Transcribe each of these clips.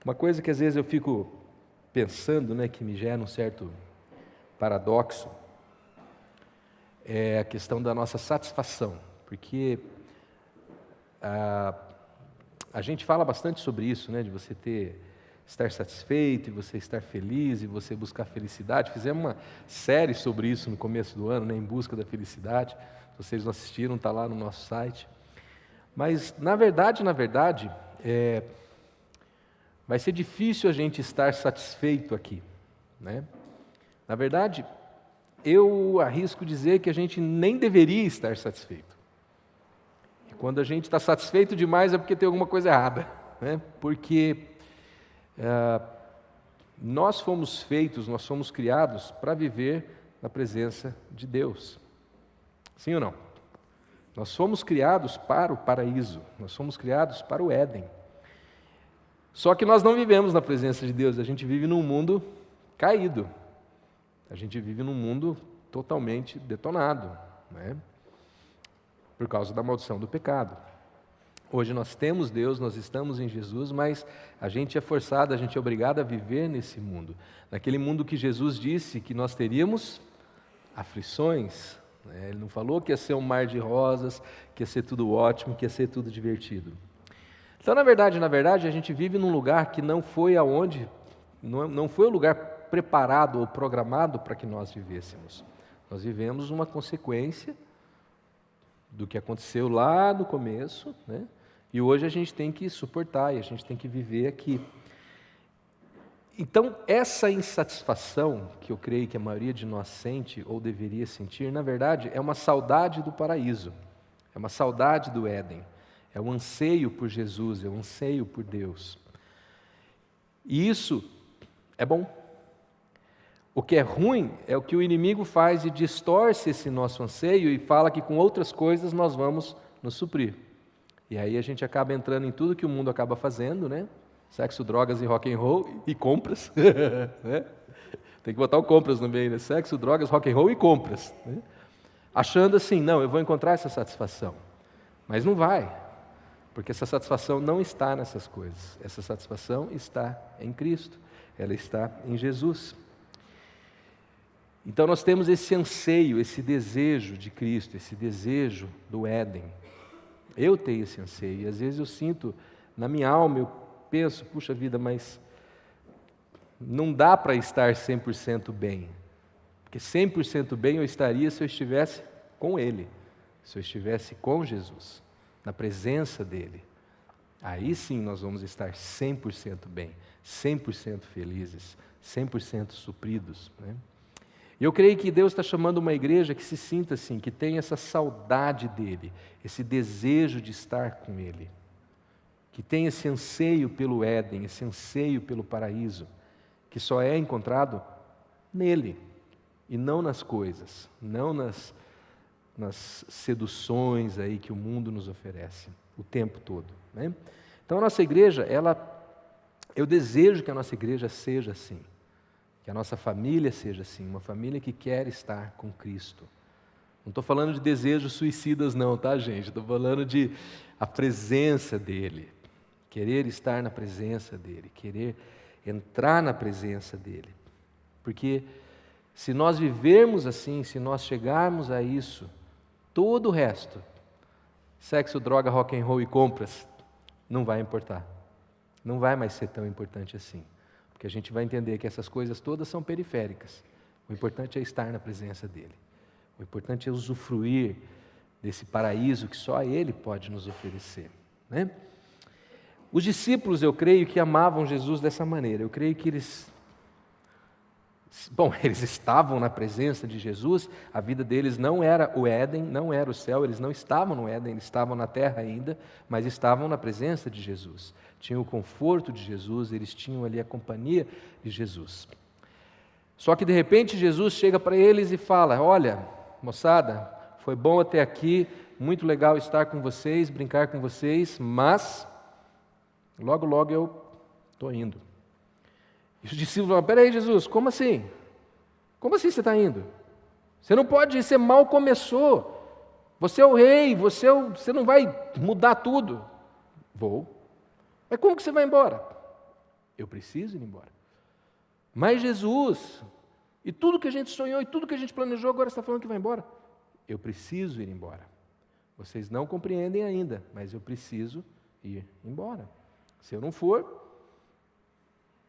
Uma coisa que às vezes eu fico pensando, né, que me gera um certo paradoxo, é a questão da nossa satisfação, porque a gente fala bastante sobre isso, né, de você estar satisfeito, e você estar feliz, e você buscar felicidade. Fizemos uma série sobre isso no começo do ano, né, Em Busca da Felicidade. Se vocês não assistiram, está lá no nosso site. Mas, na verdade, vai ser difícil a gente estar satisfeito aqui, né? Na verdade, eu arrisco dizer que a gente nem deveria estar satisfeito. E quando a gente está satisfeito demais é porque tem alguma coisa errada, né? Porque nós fomos criados para viver na presença de Deus. Sim ou não? Nós fomos criados para o paraíso, nós fomos criados para o Éden. Só que nós não vivemos na presença de Deus, a gente vive num mundo caído. A gente vive num mundo totalmente detonado, né? Por causa da maldição do pecado. Hoje nós temos Deus, nós estamos em Jesus, mas a gente é forçado, a gente é obrigado a viver nesse mundo. Naquele mundo que Jesus disse que nós teríamos aflições, né? Ele não falou que ia ser um mar de rosas, que ia ser tudo ótimo, que ia ser tudo divertido. Então, na verdade, a gente vive num lugar que não foi não foi o lugar preparado ou programado para que nós vivêssemos. Nós vivemos uma consequência do que aconteceu lá no começo, né? E hoje a gente tem que suportar, e a gente tem que viver aqui. Então, essa insatisfação que eu creio que a maioria de nós sente, ou deveria sentir, na verdade, é uma saudade do paraíso, é uma saudade do Éden, é um anseio por Jesus, é um anseio por Deus. E isso é bom. O que é ruim é o que o inimigo faz e distorce esse nosso anseio e fala que com outras coisas nós vamos nos suprir. E aí a gente acaba entrando em tudo que o mundo acaba fazendo, né? Sexo, drogas e rock and roll e compras. Né? Tem que botar o compras no meio, né? Sexo, drogas, rock and roll e compras. Né? Achando assim, não, eu vou encontrar essa satisfação. Mas não vai, porque essa satisfação não está nessas coisas. Essa satisfação está em Cristo, ela está em Jesus. Então nós temos esse anseio, esse desejo de Cristo, esse desejo do Éden. Eu tenho esse anseio, e às vezes eu sinto na minha alma, eu penso, puxa vida, mas não dá para estar 100% bem. Porque 100% bem eu estaria se eu estivesse com Ele, se eu estivesse com Jesus, na presença dEle. Aí sim nós vamos estar 100% bem, 100% felizes, 100% supridos, né? E eu creio que Deus está chamando uma igreja que se sinta assim, que tenha essa saudade dEle, esse desejo de estar com Ele, que tenha esse anseio pelo Éden, esse anseio pelo paraíso, que só é encontrado nele, e não nas coisas, não nas seduções aí que o mundo nos oferece, o tempo todo, né? Então a nossa igreja, eu desejo que a nossa igreja seja assim, que a nossa família seja assim, uma família que quer estar com Cristo. Não estou falando de desejos suicidas não, tá, gente? Estou falando de a presença dEle, querer estar na presença dEle, querer entrar na presença dEle. Porque se nós vivermos assim, se nós chegarmos a isso, todo o resto, sexo, droga, rock and roll e compras, não vai importar. Não vai mais ser tão importante assim. Porque a gente vai entender que essas coisas todas são periféricas. O importante é estar na presença dEle. O importante é usufruir desse paraíso que só Ele pode nos oferecer, né? Os discípulos, eu creio que amavam Jesus dessa maneira. Eu creio que eles estavam na presença de Jesus, a vida deles não era o Éden, não era o céu, eles não estavam no Éden, eles estavam na terra ainda, mas estavam na presença de Jesus. Tinham o conforto de Jesus, eles tinham ali a companhia de Jesus. Só que de repente Jesus chega para eles e fala: olha, moçada, foi bom até aqui, muito legal estar com vocês, brincar com vocês, mas logo, logo eu estou indo. E os discípulos falam: peraí, Jesus, como assim? Como assim você está indo? Você não pode ir, você mal começou. Você é o rei, você não vai mudar tudo. Vou. Mas como que você vai embora? Eu preciso ir embora. Mas Jesus, e tudo que a gente sonhou, e tudo que a gente planejou, agora está falando que vai embora. Eu preciso ir embora. Vocês não compreendem ainda, mas eu preciso ir embora. Se eu não for,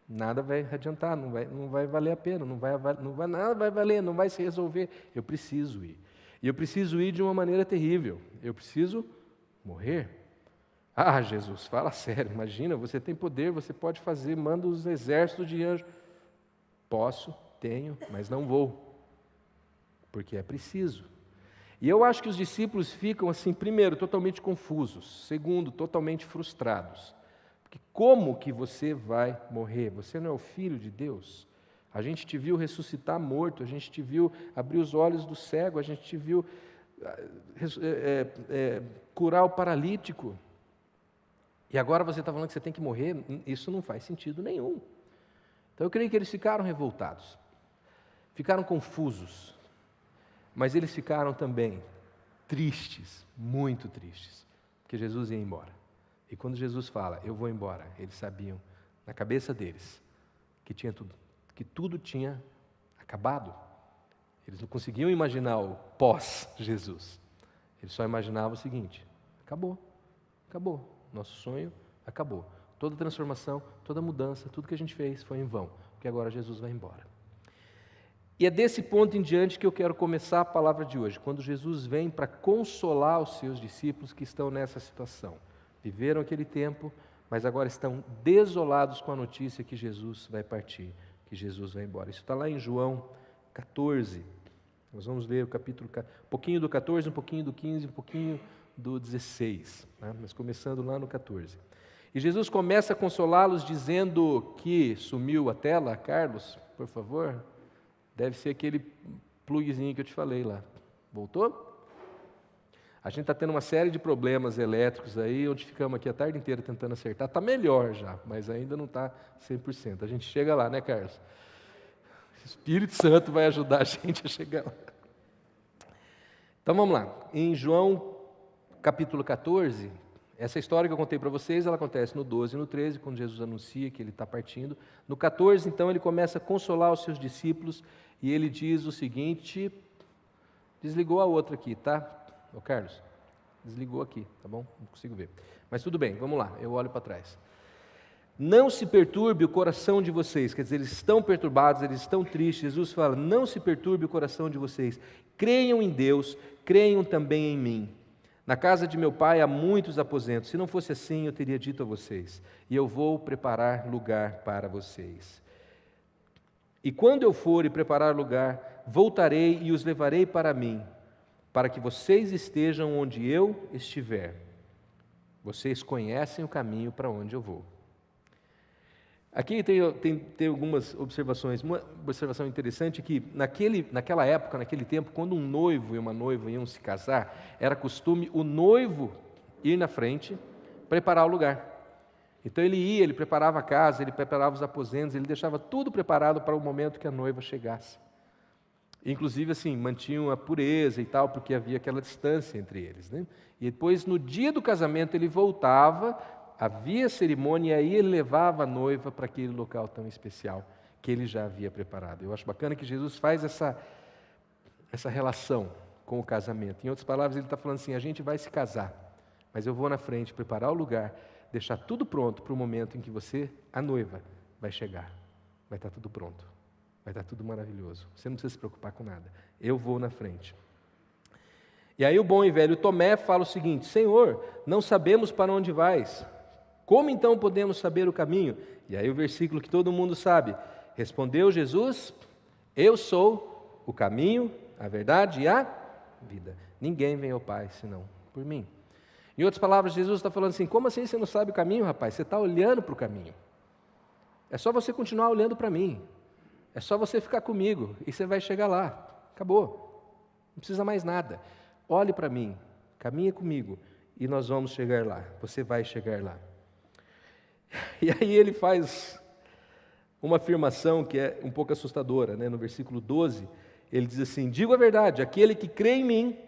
nada vai adiantar, não vai valer a pena, nada vai valer, não vai se resolver. Eu preciso ir. E eu preciso ir de uma maneira terrível. Eu preciso morrer. Ah, Jesus, fala sério, imagina, você tem poder, você pode fazer, manda os exércitos de anjos. Posso, tenho, mas não vou, porque é preciso. E eu acho que os discípulos ficam assim, primeiro, totalmente confusos, segundo, totalmente frustrados. Porque como que você vai morrer? Você não é o Filho de Deus? A gente te viu ressuscitar morto, a gente te viu abrir os olhos do cego, a gente te viu curar o paralítico. E agora você está falando que você tem que morrer? Isso não faz sentido nenhum. Então eu creio que eles ficaram revoltados, ficaram confusos, mas eles ficaram também tristes, muito tristes, porque Jesus ia embora. E quando Jesus fala, eu vou embora, eles sabiam, na cabeça deles, que tudo tinha acabado. Eles não conseguiam imaginar o pós-Jesus. Eles só imaginavam o seguinte, acabou, nosso sonho acabou. Toda transformação, toda mudança, tudo que a gente fez foi em vão, porque agora Jesus vai embora. E é desse ponto em diante que eu quero começar a palavra de hoje, quando Jesus vem para consolar os seus discípulos que estão nessa situação. Viveram aquele tempo, mas agora estão desolados com a notícia que Jesus vai partir, que Jesus vai embora. Isso está lá em João 14. Nós vamos ler um pouquinho do 14, um pouquinho do 15, um pouquinho do 16, né? Mas começando lá no 14. E Jesus começa a consolá-los dizendo que sumiu a tela, Carlos, por favor. Deve ser aquele plugzinho que eu te falei lá. Voltou? A gente está tendo uma série de problemas elétricos aí, onde ficamos aqui a tarde inteira tentando acertar. Está melhor já, mas ainda não está 100%. A gente chega lá, né, Carlos? O Espírito Santo vai ajudar a gente a chegar lá. Então vamos lá. Em João capítulo 14, essa história que eu contei para vocês, ela acontece no 12 e no 13, quando Jesus anuncia que ele está partindo. No 14, então, ele começa a consolar os seus discípulos e ele diz o seguinte, desligou a outra aqui, tá? Ô Carlos, desligou aqui, tá bom? Não consigo ver. Mas tudo bem, vamos lá, eu olho para trás. Não se perturbe o coração de vocês, quer dizer, eles estão perturbados, eles estão tristes. Jesus fala, não se perturbe o coração de vocês. Creiam em Deus, creiam também em mim. Na casa de meu pai há muitos aposentos. Se não fosse assim, eu teria dito a vocês. E eu vou preparar lugar para vocês. E quando eu for e preparar lugar, voltarei e os levarei para mim, para que vocês estejam onde eu estiver. Vocês conhecem o caminho para onde eu vou. Aqui tem algumas observações. Uma observação interessante é que naquela época, naquele tempo, quando um noivo e uma noiva iam se casar, era costume o noivo ir na frente, preparar o lugar. Então ele preparava a casa, ele preparava os aposentos, ele deixava tudo preparado para o momento que a noiva chegasse. Inclusive, assim, mantinham a pureza e tal, porque havia aquela distância entre eles, né? E depois, no dia do casamento, ele voltava, havia cerimônia, e aí ele levava a noiva para aquele local tão especial que ele já havia preparado. Eu acho bacana que Jesus faz essa relação com o casamento. Em outras palavras, ele está falando assim, a gente vai se casar, mas eu vou na frente preparar o lugar, deixar tudo pronto para o momento em que você, a noiva, vai chegar. Vai estar tudo pronto. Vai estar tudo maravilhoso. Você não precisa se preocupar com nada. Eu vou na frente. E aí o bom e velho Tomé fala o seguinte, Senhor, não sabemos para onde vais. Como então podemos saber o caminho? E aí o versículo que todo mundo sabe. Respondeu Jesus, eu sou o caminho, a verdade e a vida. Ninguém vem ao Pai senão por mim. Em outras palavras, Jesus está falando assim, como assim você não sabe o caminho, rapaz? Você está olhando para o caminho. É só você continuar olhando para mim. É só você ficar comigo e você vai chegar lá. Acabou. Não precisa mais nada. Olhe para mim, caminhe comigo e nós vamos chegar lá. Você vai chegar lá. E aí ele faz uma afirmação que é um pouco assustadora, né? No versículo 12, ele diz assim, digo a verdade, aquele que crê em mim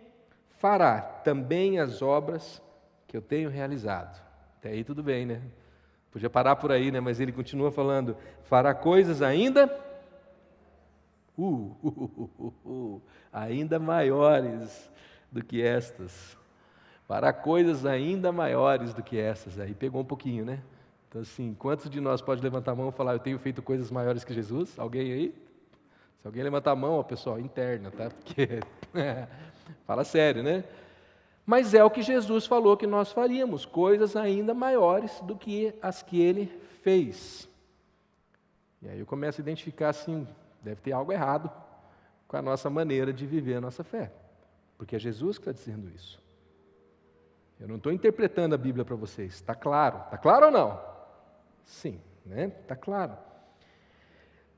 fará também as obras que eu tenho realizado. Até aí tudo bem, né? Podia parar por aí, né? Mas ele continua falando, fará coisas ainda, ainda maiores do que estas. Fará coisas ainda maiores do que essas. Aí pegou um pouquinho, né? Então assim, quantos de nós pode levantar a mão e falar, eu tenho feito coisas maiores que Jesus? Alguém aí? Se alguém levantar a mão, ó, pessoal, interna, tá? Porque fala sério, né? Mas é o que Jesus falou que nós faríamos, coisas ainda maiores do que as que Ele fez. E aí eu começo a identificar assim, deve ter algo errado com a nossa maneira de viver a nossa fé. Porque é Jesus que está dizendo isso. Eu não estou interpretando a Bíblia para vocês, está claro? Está claro ou não? Sim, né? Está claro.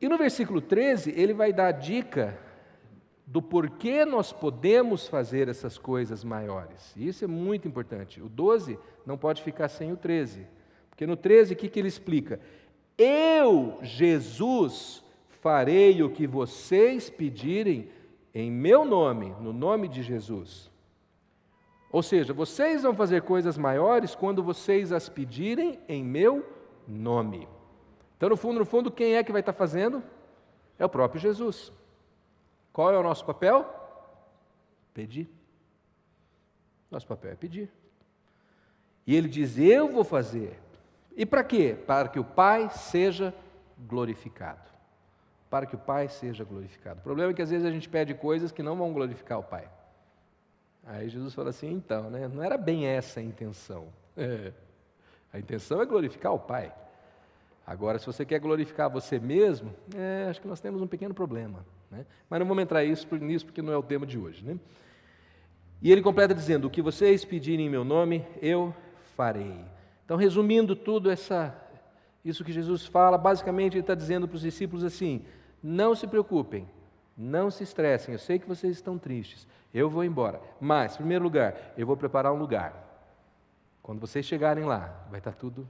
E no versículo 13, ele vai dar a dica do porquê nós podemos fazer essas coisas maiores. E isso é muito importante. O 12 não pode ficar sem o 13. Porque no 13, o que ele explica? Eu, Jesus, farei o que vocês pedirem em meu nome, no nome de Jesus. Ou seja, vocês vão fazer coisas maiores quando vocês as pedirem em meu nome. Então, no fundo, quem é que vai estar fazendo? É o próprio Jesus. Qual é o nosso papel? Pedir. Nosso papel é pedir. E ele diz, eu vou fazer. E para quê? Para que o Pai seja glorificado. Para que o Pai seja glorificado. O problema é que às vezes a gente pede coisas que não vão glorificar o Pai. Aí Jesus fala assim, então, né, não era bem essa a intenção. A intenção é glorificar o Pai. Agora, se você quer glorificar você mesmo, acho que nós temos um pequeno problema. Né? Mas não vamos entrar nisso porque não é o tema de hoje. Né? E ele completa dizendo, o que vocês pedirem em meu nome, eu farei. Então, resumindo tudo isso que Jesus fala, basicamente ele está dizendo para os discípulos assim, não se preocupem, não se estressem, eu sei que vocês estão tristes, eu vou embora. Mas, em primeiro lugar, eu vou preparar um lugar. Quando vocês chegarem lá, vai estar tudo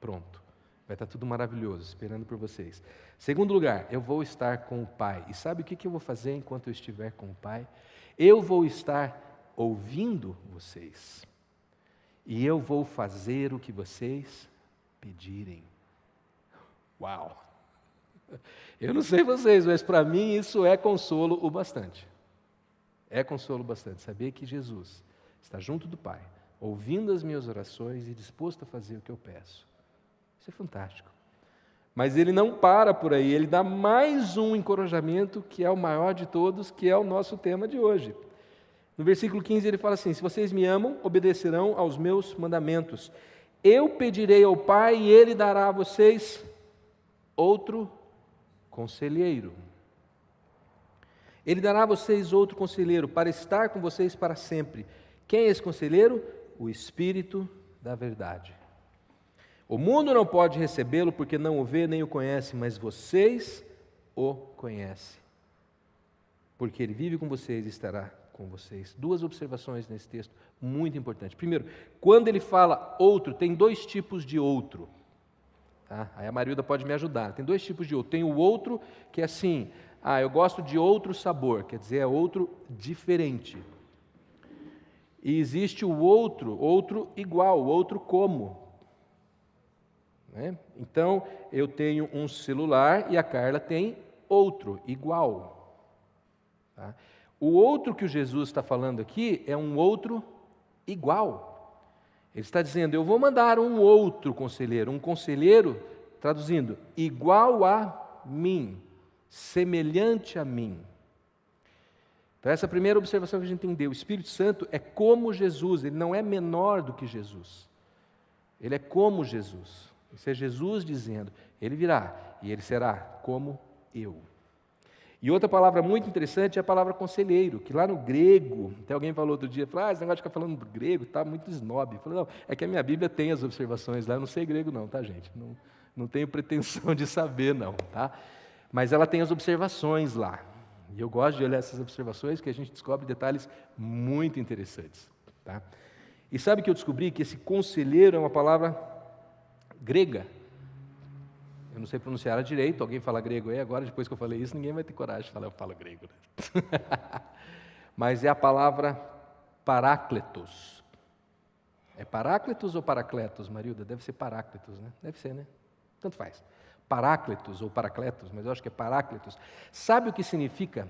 pronto. Vai estar tudo maravilhoso, esperando por vocês. Segundo lugar, eu vou estar com o Pai. E sabe o que eu vou fazer enquanto eu estiver com o Pai? Eu vou estar ouvindo vocês. E eu vou fazer o que vocês pedirem. Uau! Eu não sei vocês, mas para mim isso é consolo o bastante. É consolo bastante. Saber que Jesus está junto do Pai, ouvindo as minhas orações e disposto a fazer o que eu peço. Isso é fantástico. Mas ele não para por aí, ele dá mais um encorajamento, que é o maior de todos, que é o nosso tema de hoje. No versículo 15 ele fala assim, se vocês me amam, obedecerão aos meus mandamentos. Eu pedirei ao Pai e Ele dará a vocês outro conselheiro. Ele dará a vocês outro conselheiro para estar com vocês para sempre. Quem é esse conselheiro? O Espírito da verdade. O mundo não pode recebê-lo porque não o vê nem o conhece, mas vocês o conhecem. Porque ele vive com vocês e estará com vocês. Duas observações nesse texto muito importantes. Primeiro, quando ele fala outro, tem dois tipos de outro. Tá? Aí a Marilda pode me ajudar. Tem dois tipos de outro. Tem o outro que é assim, eu gosto de outro sabor, quer dizer, é outro diferente. E existe o outro igual, outro como. Né? Então, eu tenho um celular e a Carla tem outro, igual. Tá? O outro que o Jesus está falando aqui é um outro igual. Ele está dizendo, eu vou mandar um outro conselheiro, traduzindo, igual a mim, semelhante a mim. Então, essa é a primeira observação que a gente entendeu. O Espírito Santo é como Jesus, ele não é menor do que Jesus. Ele é como Jesus. Isso é Jesus dizendo, ele virá e ele será como eu. E outra palavra muito interessante é a palavra conselheiro, que lá no grego, até alguém falou outro dia, falou, esse negócio de ficar falando do grego está muito snob. Eu falei, não, é que a minha Bíblia tem as observações lá, eu não sei grego não, tá gente? Não tenho pretensão de saber não, tá? Mas ela tem as observações lá. E eu gosto de olhar essas observações, porque a gente descobre detalhes muito interessantes. Tá? E sabe que eu descobri que esse conselheiro é uma palavra grega. Eu não sei pronunciar ela direito, alguém fala grego aí, agora depois que eu falei isso, ninguém vai ter coragem de falar, eu falo grego. Né? Mas é a palavra parácletos. É Paráclitos ou Paracletos, Marilda? Deve ser Paráclitos, né? Deve ser, né? Tanto faz. Paráclitos ou Paracletos, mas eu acho que é Paráclitos. Sabe o que significa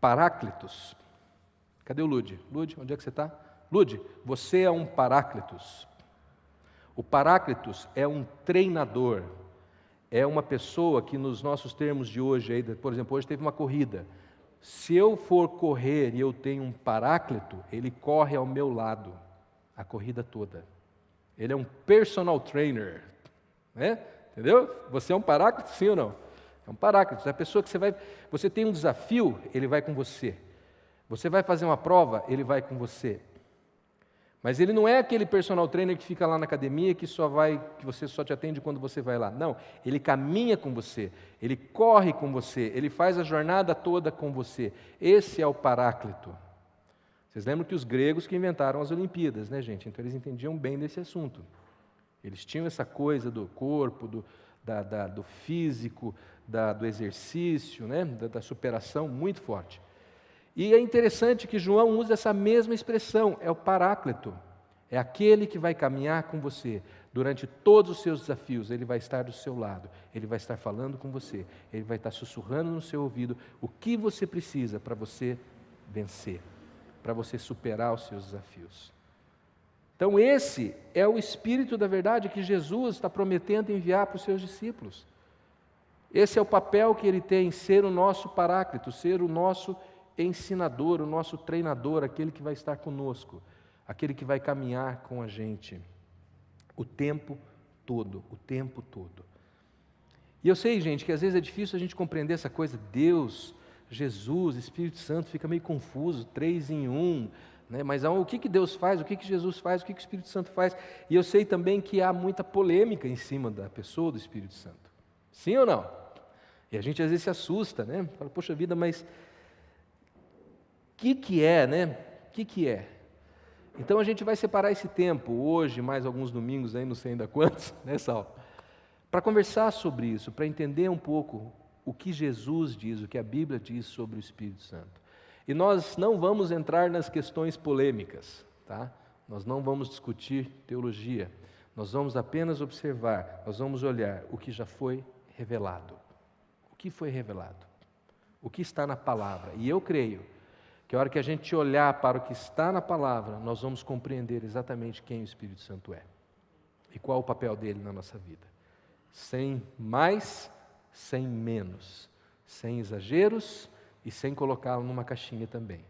Paráclitos? Cadê o Lude? Lude, onde é que você está? Lude, você é um Paráclitos. O Paráclitos é um treinador. É uma pessoa que nos nossos termos de hoje, aí, por exemplo, hoje teve uma corrida. Se eu for correr e eu tenho um Paráclito, ele corre ao meu lado a corrida toda. Ele é um personal trainer, né? Entendeu? Você é um Paráclito, sim ou não? É um Paráclito. É a pessoa que você tem um desafio, ele vai com você. Você vai fazer uma prova, ele vai com você. Mas ele não é aquele personal trainer que fica lá na academia que você só te atende quando você vai lá. Não, ele caminha com você, ele corre com você, ele faz a jornada toda com você. Esse é o Paráclito. Vocês lembram que os gregos que inventaram as Olimpíadas, né, gente? Então eles entendiam bem desse assunto. Eles tinham essa coisa do corpo, do físico, do exercício, né? da superação muito forte. E é interessante que João usa essa mesma expressão, é o Paráclito. É aquele que vai caminhar com você durante todos os seus desafios, ele vai estar do seu lado, ele vai estar falando com você, ele vai estar sussurrando no seu ouvido o que você precisa para você vencer, para você superar os seus desafios. Então esse é o Espírito da verdade que Jesus está prometendo enviar para os seus discípulos. Esse é o papel que ele tem, ser o nosso Paráclito, ser o nosso ensinador, o nosso treinador, aquele que vai estar conosco, aquele que vai caminhar com a gente o tempo todo, o tempo todo. E eu sei, gente, que às vezes é difícil a gente compreender essa coisa, Deus, Jesus, Espírito Santo, fica meio confuso, 3 em 1, né? Mas o que Deus faz, o que Jesus faz, o que o Espírito Santo faz? E eu sei também que há muita polêmica em cima da pessoa do Espírito Santo. Sim ou não? E a gente às vezes se assusta, né? Fala, poxa vida, mas o que é, né? O que é? Então a gente vai separar esse tempo, hoje, mais alguns domingos aí, não sei ainda quantos, né, Sal? Para conversar sobre isso, para entender um pouco o que Jesus diz, o que a Bíblia diz sobre o Espírito Santo. E nós não vamos entrar nas questões polêmicas, tá? Nós não vamos discutir teologia, nós vamos apenas observar, nós vamos olhar o que já foi revelado. O que foi revelado? O que está na palavra? E eu creio que a hora que a gente olhar para o que está na palavra, nós vamos compreender exatamente quem o Espírito Santo é e qual o papel dele na nossa vida. Sem mais, sem menos, sem exageros e sem colocá-lo numa caixinha também.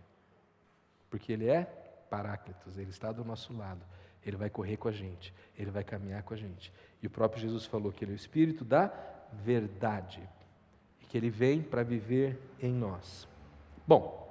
Porque ele é Paráclitos, ele está do nosso lado, ele vai correr com a gente, ele vai caminhar com a gente. E o próprio Jesus falou que ele é o Espírito da verdade e que ele vem para viver em nós. Bom,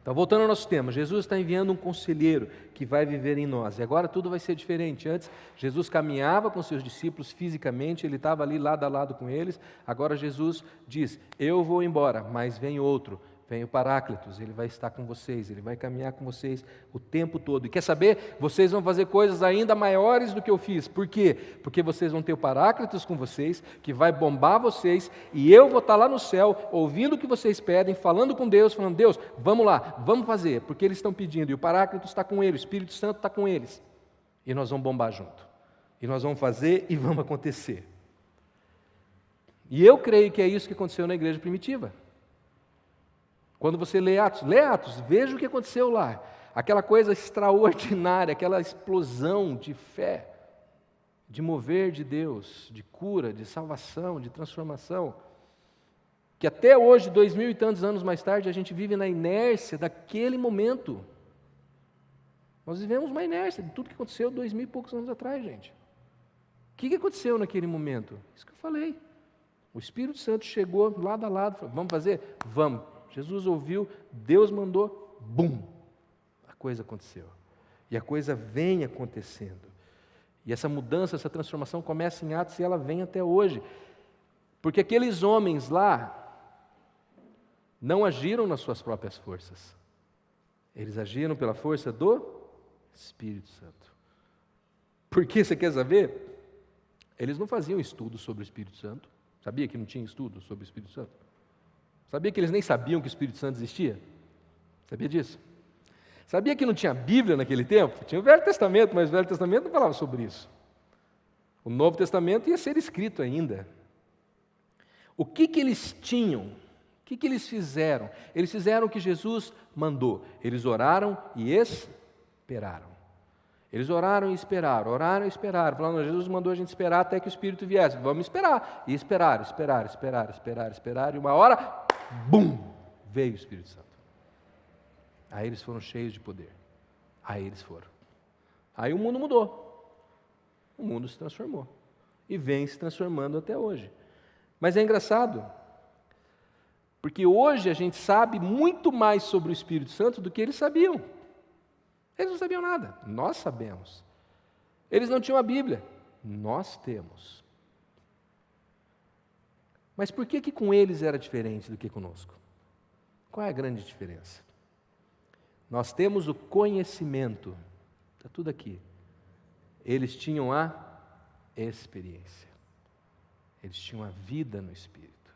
então, voltando ao nosso tema, Jesus está enviando um conselheiro que vai viver em nós. E agora tudo vai ser diferente. Antes, Jesus caminhava com seus discípulos fisicamente, ele estava ali lado a lado com eles. Agora Jesus diz, eu vou embora, mas vem outro, vem o Paráclitos, ele vai estar com vocês, ele vai caminhar com vocês o tempo todo. E quer saber? Vocês vão fazer coisas ainda maiores do que eu fiz. Por quê? Porque vocês vão ter o Paráclitos com vocês, que vai bombar vocês, e eu vou estar lá no céu, ouvindo o que vocês pedem, falando com Deus, falando, Deus, vamos lá, vamos fazer, porque eles estão pedindo, e o Paráclitos está com eles, o Espírito Santo está com eles. E nós vamos bombar junto. E nós vamos fazer e vamos acontecer. E eu creio que é isso que aconteceu na igreja primitiva. Quando você lê Atos, veja o que aconteceu lá. Aquela coisa extraordinária, aquela explosão de fé, de mover de Deus, de cura, de salvação, de transformação, que até hoje, 2000 e tantos anos mais tarde, a gente vive na inércia daquele momento. Nós vivemos uma inércia de tudo que aconteceu 2000 e poucos anos atrás, gente. O que aconteceu naquele momento? Isso que eu falei. O Espírito Santo chegou lado a lado, falou, vamos fazer? Vamos. Jesus ouviu, Deus mandou, bum, a coisa aconteceu. E a coisa vem acontecendo. E essa mudança, essa transformação começa em Atos e ela vem até hoje. Porque aqueles homens lá não agiram nas suas próprias forças. Eles agiram pela força do Espírito Santo. Por que você quer saber? Eles não faziam estudo sobre o Espírito Santo. Sabia que não tinha estudo sobre o Espírito Santo? Sabia que eles nem sabiam que o Espírito Santo existia? Sabia disso? Sabia que não tinha Bíblia naquele tempo? Tinha o Velho Testamento, mas o Velho Testamento não falava sobre isso. O Novo Testamento ia ser escrito ainda. O que eles tinham? O que eles fizeram? Eles fizeram o que Jesus mandou. Eles oraram e esperaram. Eles oraram e esperaram, oraram e esperaram. Falaram, Jesus mandou a gente esperar até que o Espírito viesse. Vamos esperar. E esperaram. E uma hora, bum, veio o Espírito Santo. Aí eles foram cheios de poder. Aí eles foram. Aí o mundo mudou. O mundo se transformou. E vem se transformando até hoje. Mas é engraçado, porque hoje a gente sabe muito mais sobre o Espírito Santo do que eles sabiam. Eles não sabiam nada, nós sabemos. Eles não tinham a Bíblia, nós temos. Mas por que com eles era diferente do que conosco? Qual é a grande diferença? Nós temos o conhecimento, está tudo aqui. Eles tinham a experiência. Eles tinham a vida no Espírito.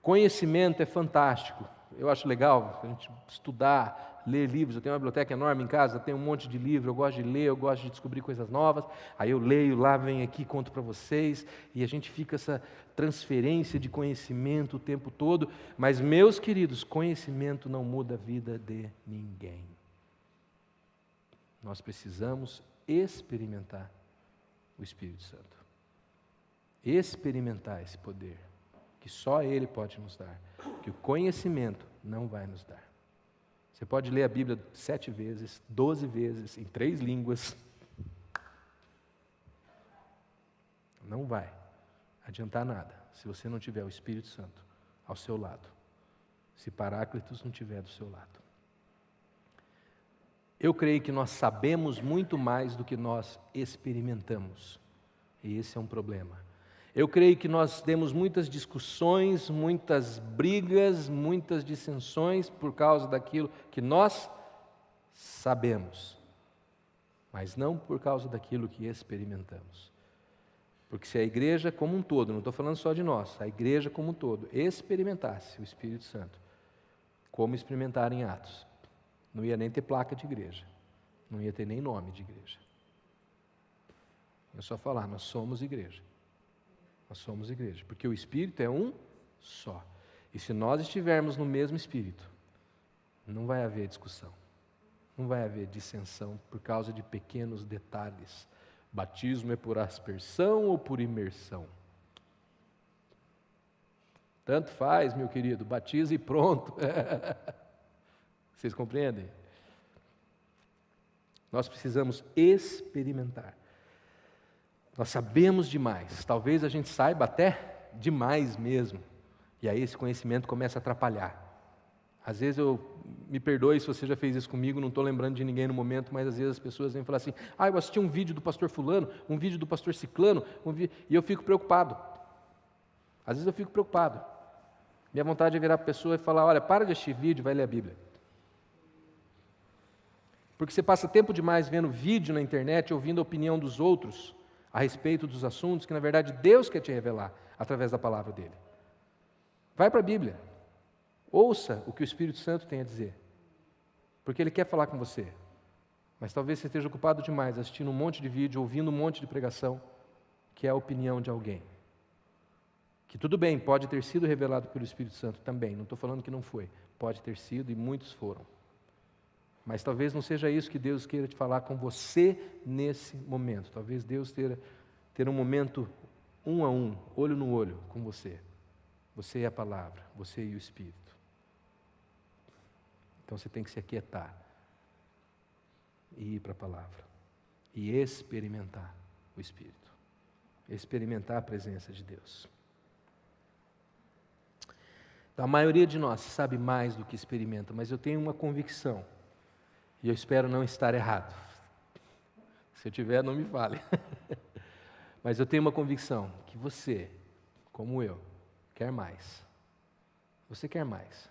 Conhecimento é fantástico. Eu acho legal a gente estudar, ler livros. Eu tenho uma biblioteca enorme em casa, tenho um monte de livro, eu gosto de ler, eu gosto de descobrir coisas novas. Aí eu leio, lá venho aqui, conto para vocês, e a gente fica essa transferência de conhecimento o tempo todo. Mas, meus queridos, conhecimento não muda a vida de ninguém. Nós precisamos experimentar o Espírito Santo. Experimentar esse poder, que só Ele pode nos dar, que o conhecimento não vai nos dar. Você pode ler a Bíblia 7 vezes, 12 vezes, em 3 línguas. Não vai adiantar nada se você não tiver o Espírito Santo ao seu lado, se Paráclitos não estiver do seu lado. Eu creio que nós sabemos muito mais do que nós experimentamos, e esse é um problema. Eu creio que nós temos muitas discussões, muitas brigas, muitas dissensões por causa daquilo que nós sabemos, mas não por causa daquilo que experimentamos. Porque se a igreja como um todo, não estou falando só de nós, a igreja como um todo, experimentasse o Espírito Santo, como experimentaram em Atos, não ia nem ter placa de igreja, não ia ter nem nome de igreja. É só falar, nós somos igreja. Nós somos igreja, porque o Espírito é um só. E se nós estivermos no mesmo Espírito, não vai haver discussão, não vai haver dissensão por causa de pequenos detalhes. Batismo é por aspersão ou por imersão? Tanto faz, meu querido, batiza e pronto. Vocês compreendem? Nós precisamos experimentar. Nós sabemos demais, talvez a gente saiba até demais mesmo, e aí esse conhecimento começa a atrapalhar. Às vezes me perdoe se você já fez isso comigo, não estou lembrando de ninguém no momento, mas às vezes as pessoas vêm falar assim, eu assisti um vídeo do pastor fulano, um vídeo do pastor ciclano, e eu fico preocupado. Às vezes eu fico preocupado. Minha vontade é virar para a pessoa e falar, olha, para de assistir vídeo, vai ler a Bíblia. Porque você passa tempo demais vendo vídeo na internet, ouvindo a opinião dos outros, a respeito dos assuntos que, na verdade, Deus quer te revelar através da palavra dEle. Vai para a Bíblia. Ouça o que o Espírito Santo tem a dizer. Porque Ele quer falar com você. Mas talvez você esteja ocupado demais assistindo um monte de vídeo, ouvindo um monte de pregação, que é a opinião de alguém. Que tudo bem, pode ter sido revelado pelo Espírito Santo também. Não estou falando que não foi. Pode ter sido e muitos foram. Mas talvez não seja isso que Deus queira te falar com você nesse momento. Talvez Deus ter um momento um a um, olho no olho com você. Você e a palavra, você e o Espírito. Então você tem que se aquietar e ir para a palavra. E experimentar o Espírito. Experimentar a presença de Deus. Então, a maioria de nós sabe mais do que experimenta, mas eu tenho uma convicção. E eu espero não estar errado. Se eu tiver, não me fale. Mas eu tenho uma convicção que você, como eu, quer mais. Você quer mais.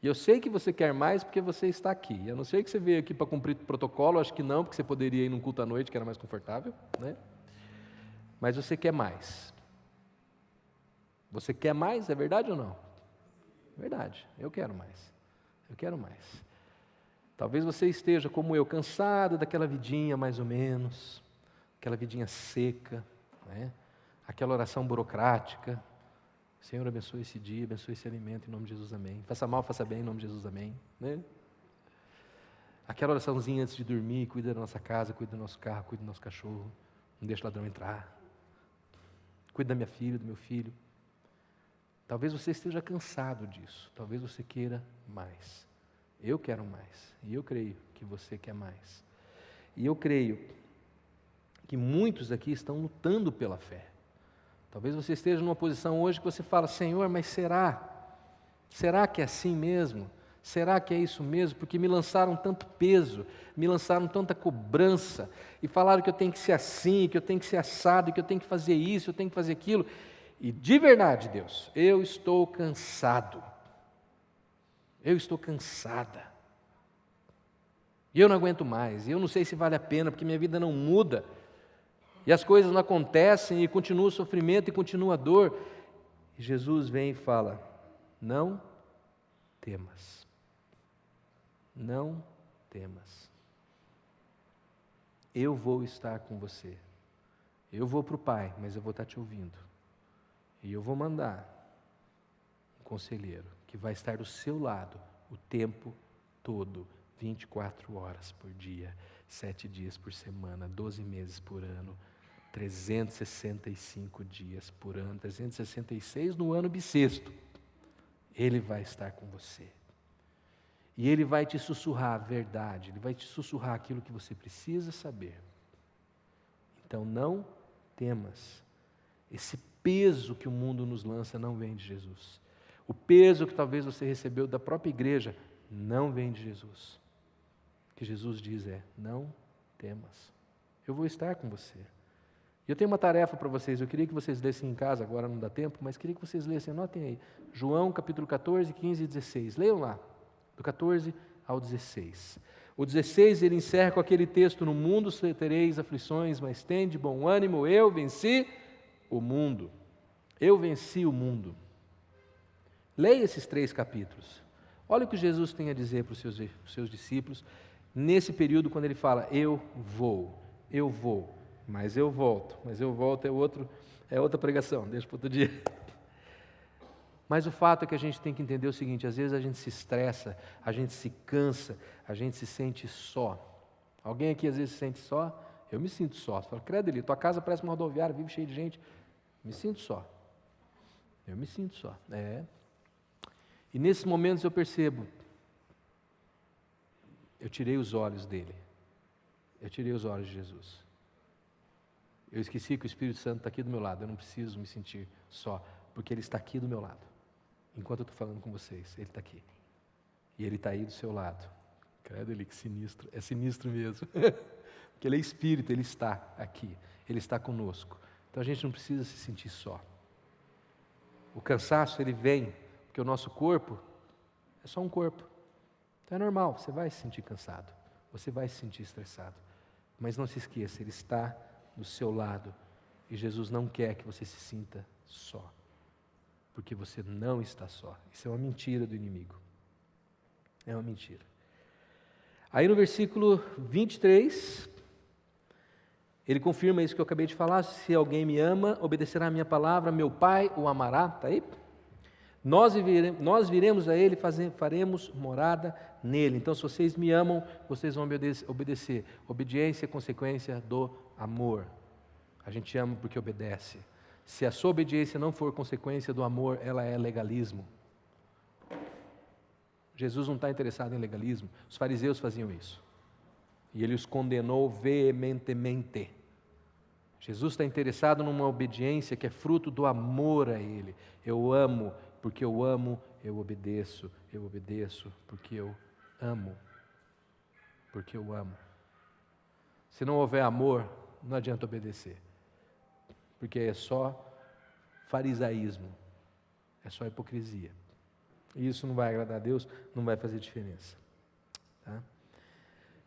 E eu sei que você quer mais porque você está aqui. Eu não sei que você veio aqui para cumprir o protocolo, acho que não, porque você poderia ir num culto à noite que era mais confortável, né? Mas você quer mais. Você quer mais? É verdade ou não? Verdade. Eu quero mais. Eu quero mais. Talvez você esteja, como eu, cansado daquela vidinha mais ou menos, aquela vidinha seca, né? Aquela oração burocrática. Senhor, abençoe esse dia, abençoe esse alimento, em nome de Jesus, amém. Faça mal, faça bem, em nome de Jesus, amém. Né? Aquela oraçãozinha antes de dormir, cuida da nossa casa, cuida do nosso carro, cuida do nosso cachorro, não deixa o ladrão entrar. Cuida da minha filha, do meu filho. Talvez você esteja cansado disso, talvez você queira mais. Eu quero mais, e eu creio que você quer mais. E eu creio que muitos aqui estão lutando pela fé. Talvez você esteja numa posição hoje que você fala, Senhor, mas será? Será que é assim mesmo? Será que é isso mesmo? Porque me lançaram tanto peso, me lançaram tanta cobrança, e falaram que eu tenho que ser assim, que eu tenho que ser assado, que eu tenho que fazer isso, eu tenho que fazer aquilo. E de verdade, Deus, eu estou cansado. Eu estou cansada. E eu não aguento mais. E eu não sei se vale a pena, porque minha vida não muda. E as coisas não acontecem, e continua o sofrimento, e continua a dor. E Jesus vem e fala, não temas. Não temas. Eu vou estar com você. Eu vou para o Pai, mas eu vou estar te ouvindo. E eu vou mandar um conselheiro que vai estar do seu lado o tempo todo, 24 horas por dia, 7 dias por semana, 12 meses por ano, 365 dias por ano, 366 no ano bissexto. Ele vai estar com você. E Ele vai te sussurrar a verdade, Ele vai te sussurrar aquilo que você precisa saber. Então não temas. Esse peso que o mundo nos lança não vem de Jesus. O peso que talvez você recebeu da própria igreja não vem de Jesus. O que Jesus diz é, não temas. Eu vou estar com você. E eu tenho uma tarefa para vocês, eu queria que vocês lessem em casa, agora não dá tempo, mas queria que vocês lessem, anotem aí. João capítulo 14, 15 e 16. Leiam lá, do 14 ao 16. O 16 ele encerra com aquele texto, no mundo tereis aflições, mas tende bom ânimo, eu venci o mundo. Eu venci o mundo. Leia esses 3 capítulos. Olha o que Jesus tem a dizer para os seus discípulos, nesse período quando ele fala, eu vou, mas eu volto é outra pregação, deixa para outro dia. Mas o fato é que a gente tem que entender o seguinte, às vezes a gente se estressa, a gente se cansa, a gente se sente só. Alguém aqui às vezes se sente só? Eu me sinto só. Você fala, credo, Eli, tua casa parece uma rodoviária, vive cheio de gente. Me sinto só. Eu me sinto só. E nesses momentos eu percebo, eu tirei os olhos dele. Eu tirei os olhos de Jesus. Eu esqueci que o Espírito Santo está aqui do meu lado. Eu não preciso me sentir só, porque Ele está aqui do meu lado. Enquanto eu estou falando com vocês, Ele está aqui. E Ele está aí do seu lado. Credo, Ele, que sinistro. É sinistro mesmo. Porque Ele é Espírito, Ele está aqui. Ele está conosco. Então a gente não precisa se sentir só. O cansaço, ele vem, porque o nosso corpo é só um corpo. Então é normal, você vai se sentir cansado. Você vai se sentir estressado. Mas não se esqueça, Ele está do seu lado. E Jesus não quer que você se sinta só. Porque você não está só. Isso é uma mentira do inimigo. É uma mentira. Aí no versículo 23, ele confirma isso que eu acabei de falar. Se alguém me ama, obedecerá a minha palavra, meu Pai o amará. Está aí? Nós viremos a Ele, faremos morada nele. Então, se vocês me amam, vocês vão obedecer. Obediência é consequência do amor. A gente ama porque obedece. Se a sua obediência não for consequência do amor, ela é legalismo. Jesus não está interessado em legalismo. Os fariseus faziam isso. E Ele os condenou veementemente. Jesus está interessado numa obediência que é fruto do amor a Ele. Eu amo, porque eu amo, eu obedeço porque eu amo. Porque eu amo. Se não houver amor, não adianta obedecer. Porque é só farisaísmo, é só hipocrisia. E isso não vai agradar a Deus, não vai fazer diferença. Tá?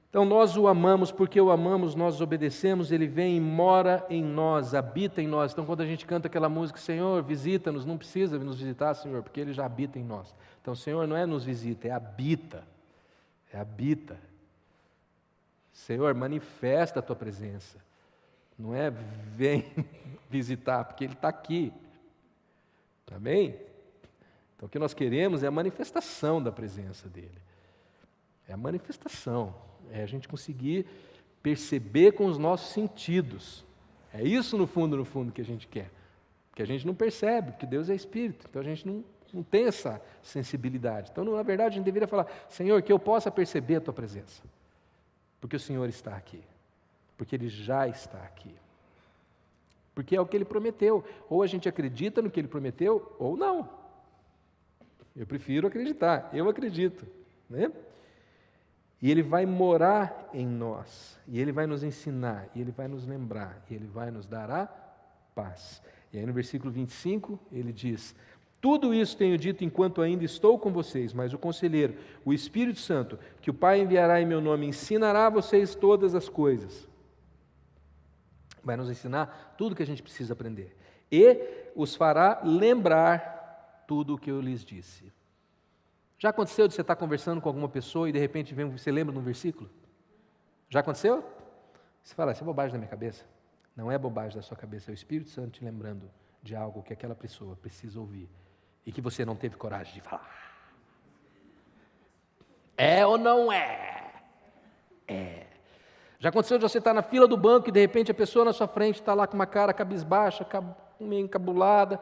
Então nós o amamos, porque o amamos, nós obedecemos, Ele vem e mora em nós, habita em nós. Então quando a gente canta aquela música, Senhor, visita-nos, não precisa nos visitar, Senhor, porque Ele já habita em nós. Então Senhor não é nos visita, é habita. habita. Senhor, manifesta a tua presença. Não é vem visitar, porque Ele está aqui. Amém? Então o que nós queremos é a manifestação da presença dEle. É a manifestação. É a gente conseguir perceber com os nossos sentidos. É isso no fundo que a gente quer. Porque a gente não percebe, porque Deus é Espírito. Então a gente não tem essa sensibilidade. Então, na verdade, a gente deveria falar: Senhor, que eu possa perceber a tua presença. Porque o Senhor está aqui. Porque Ele já está aqui. Porque é o que Ele prometeu. Ou a gente acredita no que Ele prometeu, ou não. Eu prefiro acreditar. Eu acredito. Né? E Ele vai morar em nós. E Ele vai nos ensinar. E Ele vai nos lembrar. E Ele vai nos dar a paz. E aí no versículo 25, Ele diz: tudo isso tenho dito enquanto ainda estou com vocês, mas o Conselheiro, o Espírito Santo, que o Pai enviará em meu nome, ensinará a vocês todas as coisas. Vai nos ensinar tudo que a gente precisa aprender. E os fará lembrar tudo o que eu lhes disse. Já aconteceu de você estar conversando com alguma pessoa e de repente você lembra de um versículo? Já aconteceu? Você fala: isso é bobagem da minha cabeça. Não é bobagem da sua cabeça, é o Espírito Santo te lembrando de algo que aquela pessoa precisa ouvir e que você não teve coragem de falar. É ou não é? É. Já aconteceu de você estar na fila do banco e de repente a pessoa na sua frente está lá com uma cara cabisbaixa, meio encabulada,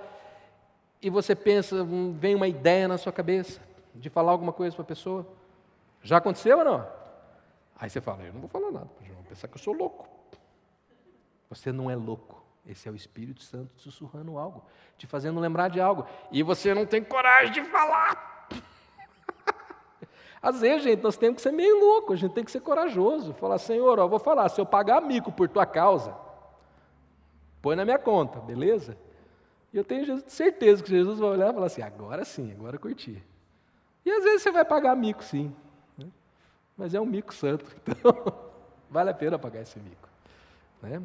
e você pensa, vem uma ideia na sua cabeça de falar alguma coisa para a pessoa? Já aconteceu ou não? Aí você fala: eu não vou falar nada, eu vou pensar que eu sou louco. Você não é louco. Esse é o Espírito Santo te sussurrando algo, te fazendo lembrar de algo, e você não tem coragem de falar. Às vezes, gente, nós temos que ser meio louco, a gente tem que ser corajoso, falar: Senhor, eu vou falar, se eu pagar mico por tua causa, põe na minha conta, beleza? E eu tenho certeza que Jesus vai olhar e falar assim: agora sim, agora eu curti. E às vezes você vai pagar mico, sim, né? Mas é um mico santo, então vale a pena pagar esse mico, né?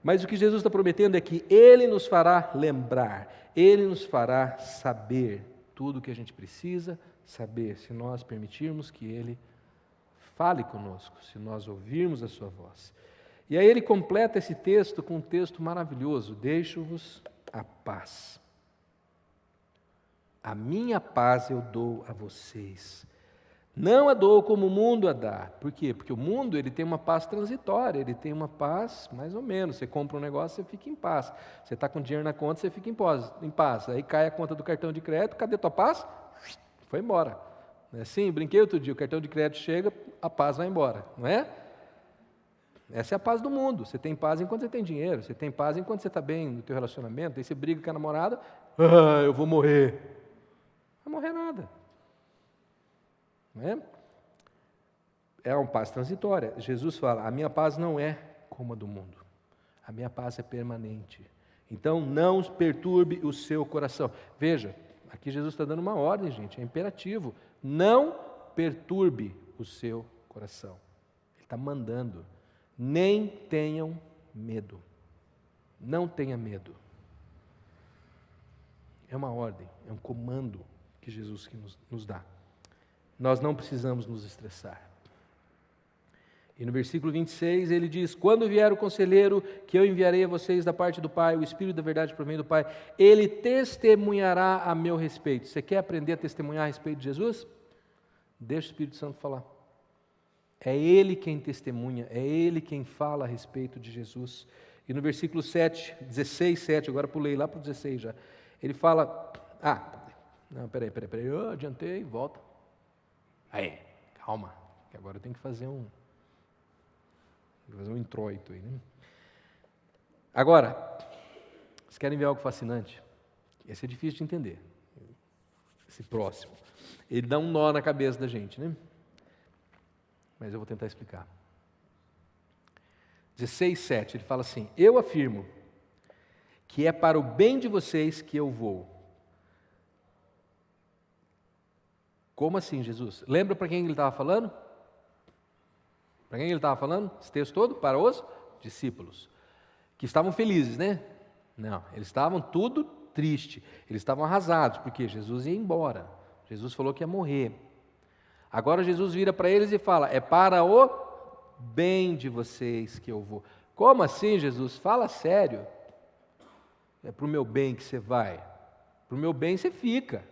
Mas o que Jesus está prometendo é que Ele nos fará lembrar, Ele nos fará saber tudo o que a gente precisa saber, se nós permitirmos que Ele fale conosco, se nós ouvirmos a Sua voz. E aí Ele completa esse texto com um texto maravilhoso: deixo-vos a paz. A minha paz eu dou a vocês. Não a dou como o mundo a dá. Por quê? Porque o mundo ele tem uma paz transitória, ele tem uma paz mais ou menos. Você compra um negócio, você fica em paz. Você está com dinheiro na conta, você fica em paz. Aí cai a conta do cartão de crédito, cadê tua paz? Foi embora. Não é assim? Brinquei outro dia, o cartão de crédito chega, a paz vai embora, não é? Essa é a paz do mundo. Você tem paz enquanto você tem dinheiro, você tem paz enquanto você está bem no teu relacionamento. Aí você briga com a namorada: eu vou morrer. Não vai morrer nada. Não é? É uma paz transitória. Jesus fala: a minha paz não é como a do mundo. A minha paz é permanente. Então não perturbe o seu coração. Veja, aqui Jesus está dando uma ordem, gente, é imperativo. Não perturbe o seu coração. Ele está mandando. Nem tenham medo. Não tenha medo. É uma ordem, é um comando que Jesus nos dá. Nós não precisamos nos estressar. E no versículo 26 ele diz: quando vier o Conselheiro, que eu enviarei a vocês da parte do Pai, o Espírito da verdade provém do Pai, ele testemunhará a meu respeito. Você quer aprender a testemunhar a respeito de Jesus? Deixa o Espírito Santo falar. É Ele quem testemunha, é Ele quem fala a respeito de Jesus. E no versículo 16, 7, agora pulei lá para o 16 já, ele fala: peraí, eu adiantei, volta. Aí, calma, que agora eu tenho que fazer um introito aí, né? Agora, vocês querem ver algo fascinante? Esse é difícil de entender, esse próximo. Ele dá um nó na cabeça da gente, né? Mas eu vou tentar explicar. 16:7, ele fala assim: eu afirmo que é para o bem de vocês que eu vou. Como assim, Jesus? Lembra para quem ele estava falando? Para quem ele estava falando? Esse texto todo? Para os discípulos. Que estavam felizes, né? Não, eles estavam tudo triste. Eles estavam arrasados, porque Jesus ia embora. Jesus falou que ia morrer. Agora Jesus vira para eles e fala: é para o bem de vocês que eu vou. Como assim, Jesus? Fala sério. É para o meu bem que você vai. Para o meu bem você fica.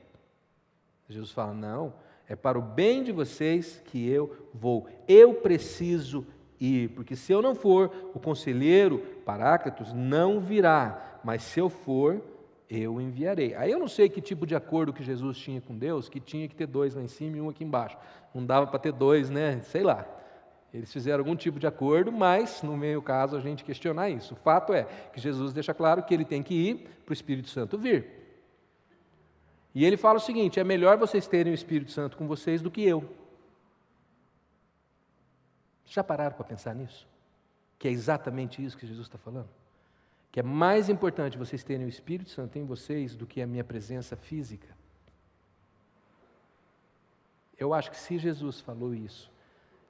Jesus fala: não, é para o bem de vocês que eu vou. Eu preciso ir, porque se eu não for, o conselheiro, Paráclitos, não virá. Mas se eu for, eu o enviarei. Aí eu não sei que tipo de acordo que Jesus tinha com Deus, que tinha que ter 2 lá em cima e 1 aqui embaixo. Não dava para ter 2, né? Sei lá. Eles fizeram algum tipo de acordo, mas no meio caso a gente questionar isso. O fato é que Jesus deixa claro que ele tem que ir para o Espírito Santo vir. E ele fala o seguinte: é melhor vocês terem o Espírito Santo com vocês do que eu. Já pararam para pensar nisso? Que é exatamente isso que Jesus está falando? Que é mais importante vocês terem o Espírito Santo em vocês do que a minha presença física? Eu acho que se Jesus falou isso,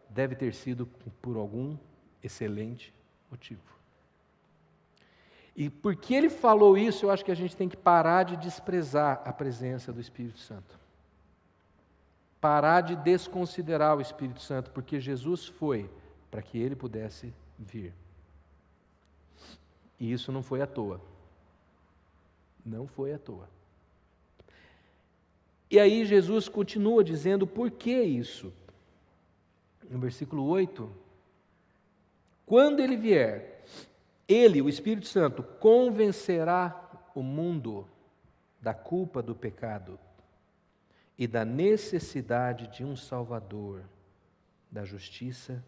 deve ter sido por algum excelente motivo. E porque ele falou isso, eu acho que a gente tem que parar de desprezar a presença do Espírito Santo. Parar de desconsiderar o Espírito Santo, porque Jesus foi para que ele pudesse vir. E isso não foi à toa. Não foi à toa. E aí Jesus continua dizendo por que isso. No versículo 8, quando ele vier, ele, o Espírito Santo, convencerá o mundo da culpa do pecado e da necessidade de um Salvador, da justiça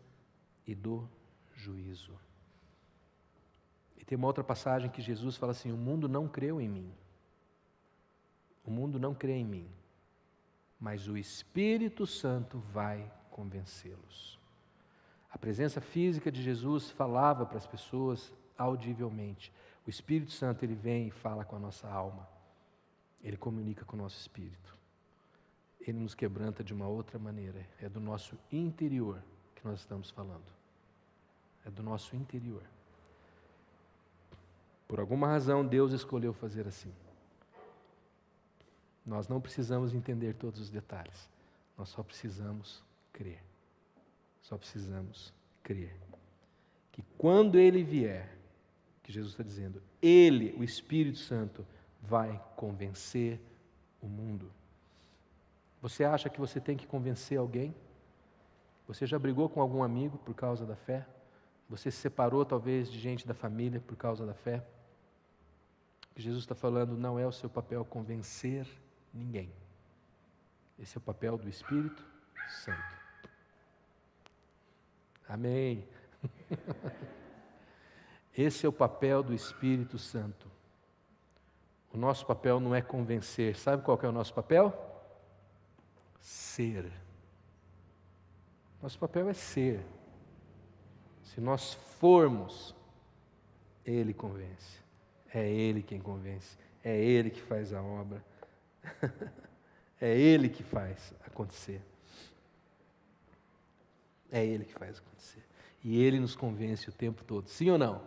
e do juízo. E tem uma outra passagem que Jesus fala assim: o mundo não creu em mim. O mundo não crê em mim, mas o Espírito Santo vai convencê-los. A presença física de Jesus falava para as pessoas audivelmente. O Espírito Santo, ele vem e fala com a nossa alma. Ele comunica com o nosso espírito. Ele nos quebranta de uma outra maneira. É do nosso interior que nós estamos falando. É do nosso interior. Por alguma razão, Deus escolheu fazer assim. Nós não precisamos entender todos os detalhes. Nós só precisamos crer. Só precisamos crer. Que quando Ele vier, que Jesus está dizendo, Ele, o Espírito Santo, vai convencer o mundo. Você acha que você tem que convencer alguém? Você já brigou com algum amigo por causa da fé? Você se separou talvez de gente da família por causa da fé? O que Jesus está falando não é o seu papel convencer ninguém. Esse é o papel do Espírito Santo. Amém. Esse é o papel do Espírito Santo. O nosso papel não é convencer. Sabe qual que é o nosso papel? Ser. Nosso papel é ser. Se nós formos, Ele convence. É Ele quem convence. É Ele que faz a obra. É Ele que faz acontecer. É Ele que faz acontecer. E Ele nos convence o tempo todo. Sim ou não?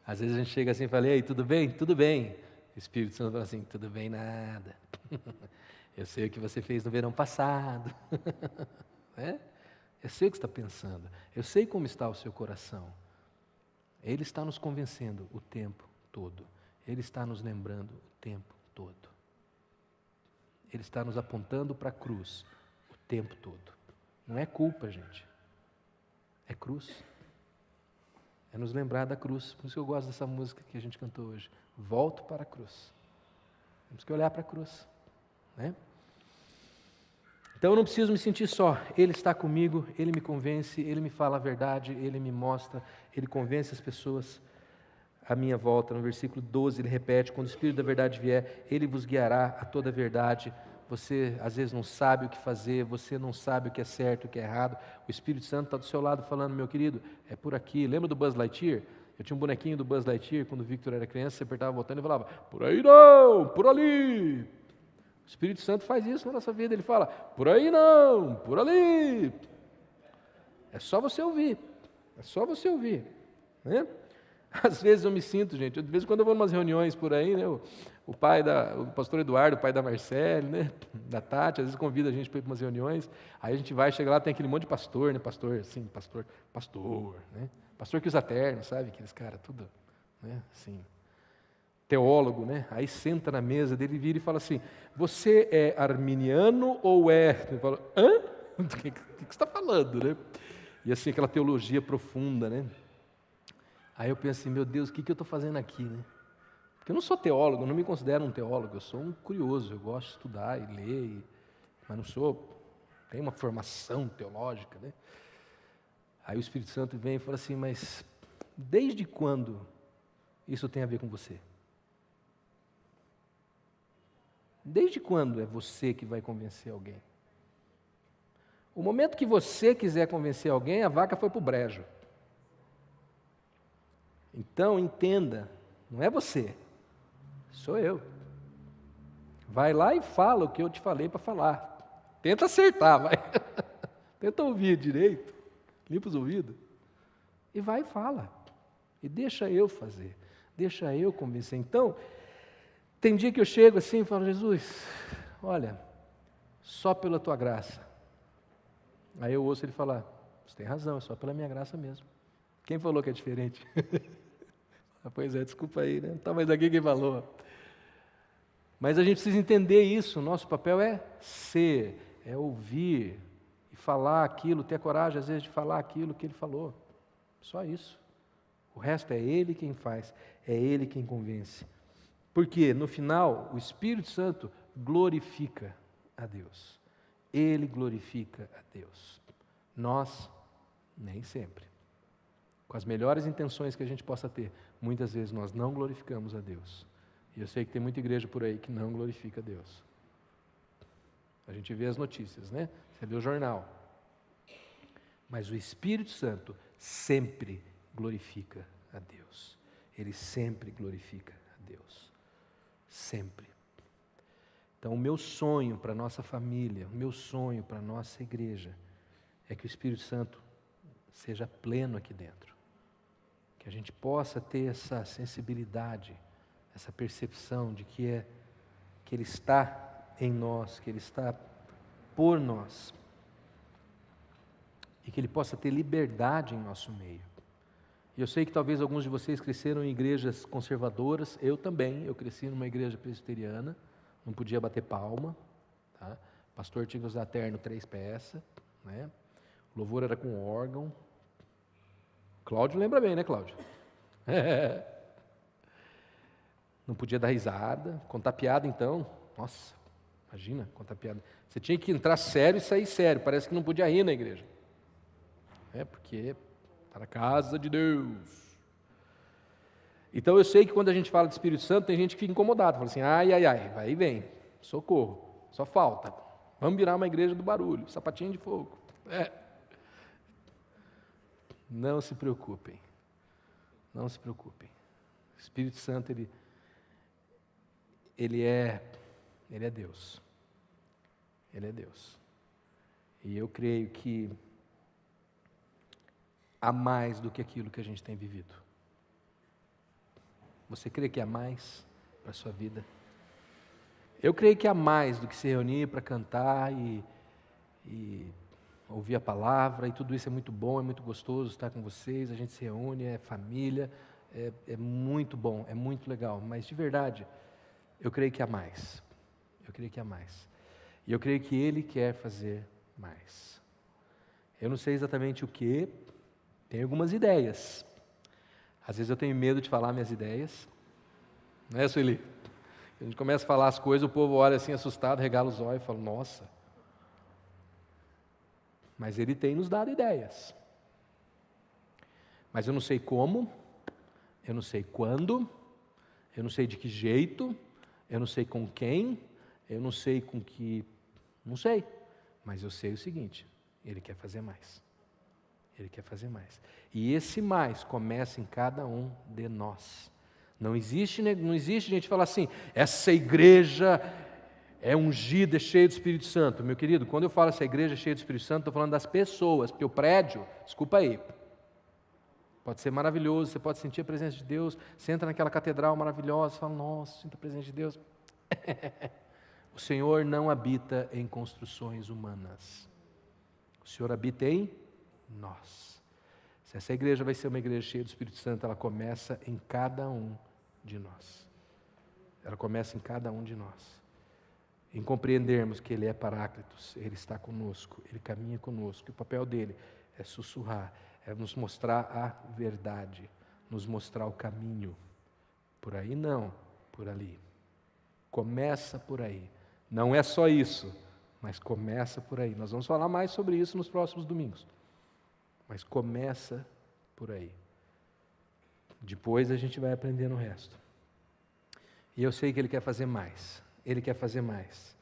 Às vezes a gente chega assim e fala: ei, tudo bem? Tudo bem. O Espírito Santo fala assim: tudo bem nada. Eu sei o que você fez no verão passado. É? Eu sei o que você está pensando. Eu sei como está o seu coração. Ele está nos convencendo o tempo todo. Ele está nos lembrando o tempo todo. Ele está nos apontando para a cruz o tempo todo. Não é culpa, gente. É cruz. É nos lembrar da cruz. Por isso que eu gosto dessa música que a gente cantou hoje. Volto para a cruz. Temos que olhar para a cruz. Né? Então eu não preciso me sentir só. Ele está comigo, Ele me convence, Ele me fala a verdade, Ele me mostra, Ele convence as pessoas à minha volta. No versículo 12 ele repete: quando o Espírito da verdade vier, Ele vos guiará a toda a verdade. Você às vezes não sabe o que fazer, você não sabe o que é certo, o que é errado. O Espírito Santo está do seu lado falando: meu querido, é por aqui. Lembra do Buzz Lightyear? Eu tinha um bonequinho do Buzz Lightyear, quando o Victor era criança, você apertava o botão e falava: por aí não, por ali. O Espírito Santo faz isso na nossa vida, ele fala: por aí não, por ali. É só você ouvir, é só você ouvir. Né? Às vezes eu me sinto, gente, de vez em quando eu vou em umas reuniões por aí, né? O pastor Eduardo, o pai da Marcele, né? Da Tati, às vezes convida a gente para ir para umas reuniões, aí a gente vai, chega lá, tem aquele monte de pastor, né? Pastor, assim, pastor, né? Pastor que usa terno, sabe? Aqueles caras, tudo, né? Assim, teólogo, né? Aí senta na mesa dele, vira e fala assim: você é arminiano ou é? Eu falo: hã? O que você está falando, né? E assim, aquela teologia profunda, né? Aí eu penso assim: meu Deus, o que eu estou fazendo aqui, né? Porque eu não sou teólogo, eu não me considero um teólogo, eu sou um curioso, eu gosto de estudar e ler, mas não tenho uma formação teológica, né? Aí o Espírito Santo vem e fala assim: mas desde quando isso tem a ver com você? Desde quando é você que vai convencer alguém? O momento que você quiser convencer alguém, a vaca foi para o brejo. Então, entenda, não é você, sou eu. Vai lá e fala o que eu te falei para falar. Tenta acertar, vai. Tenta ouvir direito, limpa os ouvidos. E vai e fala. E deixa eu fazer, deixa eu convencer. Então, tem dia que eu chego assim e falo: Jesus, olha, só pela tua graça. Aí eu ouço ele falar: você tem razão, é só pela minha graça mesmo. Quem falou que é diferente? Pois é, desculpa aí, né? Não está mais aqui quem falou. Mas a gente precisa entender isso, o nosso papel é ser, é ouvir e falar aquilo, ter a coragem às vezes de falar aquilo que ele falou. Só isso. O resto é ele quem faz, é ele quem convence. Porque no final o Espírito Santo glorifica a Deus. Ele glorifica a Deus. Nós, nem sempre. Com as melhores intenções que a gente possa ter, muitas vezes nós não glorificamos a Deus. E eu sei que tem muita igreja por aí que não glorifica a Deus. A gente vê as notícias, né? Você vê o jornal. Mas o Espírito Santo sempre glorifica a Deus. Ele sempre glorifica a Deus. Sempre. Então, o meu sonho para a nossa família, o meu sonho para a nossa igreja, é que o Espírito Santo seja pleno aqui dentro. Que a gente possa ter essa sensibilidade, essa percepção de que Ele está em nós, que Ele está por nós. E que Ele possa ter liberdade em nosso meio. E eu sei que talvez alguns de vocês cresceram em igrejas conservadoras, eu também, eu cresci numa igreja presbiteriana, não podia bater palma, tá? O pastor tinha que usar terno 3 peças, né? O louvor era com órgão. Cláudio lembra bem, né, Cláudio? Não podia dar risada, contar piada então, nossa, imagina, contar piada. Você tinha que entrar sério e sair sério, parece que não podia rir na igreja. Porque para a casa de Deus. Então eu sei que quando a gente fala de Espírito Santo, tem gente que fica incomodada, fala assim: ai, vai e vem, socorro, só falta. Vamos virar uma igreja do barulho, sapatinho de fogo. Não se preocupem, não se preocupem. O Espírito Santo, ele é Deus. Ele é Deus. E eu creio que há mais do que aquilo que a gente tem vivido. Você crê que há mais para a sua vida? Eu creio que há mais do que se reunir para cantar e ouvir a palavra, e tudo isso é muito bom, é muito gostoso estar com vocês, a gente se reúne, é família, é muito bom, é muito legal, mas de verdade, eu creio que há mais. Eu creio que há mais. E eu creio que Ele quer fazer mais. Eu não sei exatamente o que, tenho algumas ideias. Às vezes eu tenho medo de falar minhas ideias. Não é, Sueli? A gente começa a falar as coisas, o povo olha assim assustado, regala os olhos e fala: nossa. Mas Ele tem nos dado ideias. Mas eu não sei como, eu não sei quando, eu não sei de que jeito, eu não sei com quem, eu não sei com que... Não sei. Mas eu sei o seguinte: Ele quer fazer mais. Ele quer fazer mais. E esse mais começa em cada um de nós. Não existe gente falar assim: essa igreja é ungida, é cheia do Espírito Santo. Meu querido, quando eu falo essa igreja é cheia do Espírito Santo, estou falando das pessoas, porque o prédio, desculpa aí, Pode ser maravilhoso, você pode sentir a presença de Deus, você entra naquela catedral maravilhosa, fala, nossa, sinto a presença de Deus. O Senhor não habita em construções humanas. O Senhor habita em nós. Se essa igreja vai ser uma igreja cheia do Espírito Santo, ela começa em cada um de nós. Ela começa em cada um de nós. Em compreendermos que Ele é Paráclitos, Ele está conosco, Ele caminha conosco. E o papel dele é sussurrar, é nos mostrar a verdade, nos mostrar o caminho. Por aí não, por ali. Começa por aí. Não é só isso, mas começa por aí. Nós vamos falar mais sobre isso nos próximos domingos. Mas começa por aí. Depois a gente vai aprendendo o resto. E eu sei que Ele quer fazer mais. Ele quer fazer mais.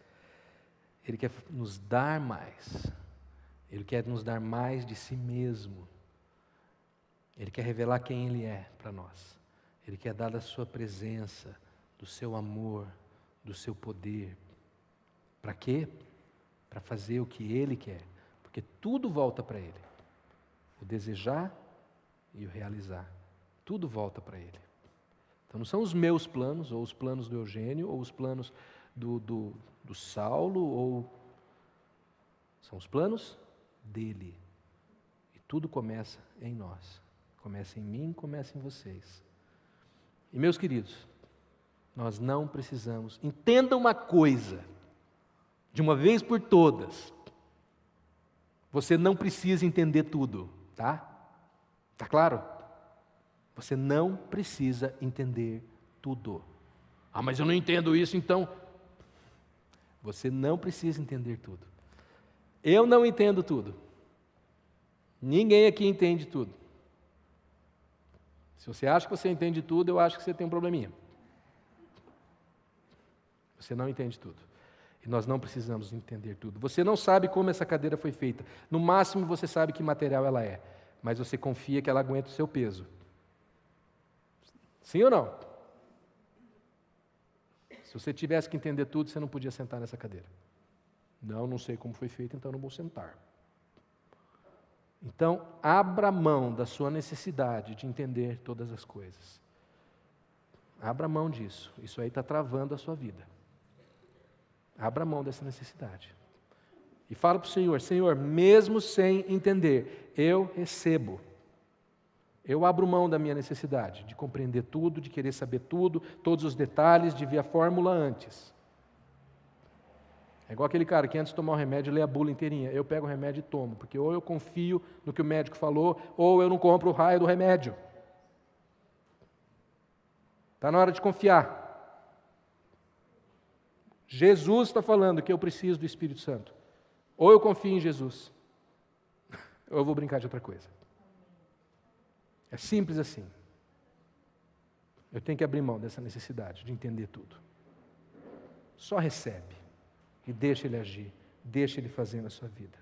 Ele quer nos dar mais. Ele quer nos dar mais de si mesmo. Ele quer revelar quem Ele é para nós. Ele quer dar da sua presença, do seu amor, do seu poder. Para quê? Para fazer o que Ele quer. Porque tudo volta para Ele. O desejar e o realizar. Tudo volta para Ele. Então não são os meus planos, ou os planos do Eugênio, ou os planos do Saulo, ou são os planos dele. E tudo começa em nós. Começa em mim, começa em vocês. E meus queridos, nós não precisamos, entenda uma coisa, de uma vez por todas, você não precisa entender tudo, tá? Tá claro? Você não precisa entender tudo. Ah, mas eu não entendo isso, então. Você não precisa entender tudo. Eu não entendo tudo. Ninguém aqui entende tudo. Se você acha que você entende tudo, eu acho que você tem um probleminha. Você não entende tudo. E nós não precisamos entender tudo. Você não sabe como essa cadeira foi feita. No máximo você sabe que material ela é. Mas você confia que ela aguenta o seu peso. Sim ou não? Se você tivesse que entender tudo, você não podia sentar nessa cadeira. Não sei como foi feito, então não vou sentar. Então, abra mão da sua necessidade de entender todas as coisas. Abra mão disso. Isso aí está travando a sua vida. Abra mão dessa necessidade. E fala para o Senhor, Senhor, mesmo sem entender, eu recebo. Eu abro mão da minha necessidade de compreender tudo, de querer saber tudo, todos os detalhes, de ver a fórmula antes. É igual aquele cara que antes de tomar o remédio lê a bula inteirinha. Eu pego o remédio e tomo, porque ou eu confio no que o médico falou, ou eu não compro o raio do remédio. Está na hora de confiar. Jesus está falando que eu preciso do Espírito Santo. Ou eu confio em Jesus, ou eu vou brincar de outra coisa. É simples assim. Eu tenho que abrir mão dessa necessidade de entender tudo. Só recebe e deixa Ele agir, deixa Ele fazer na sua vida.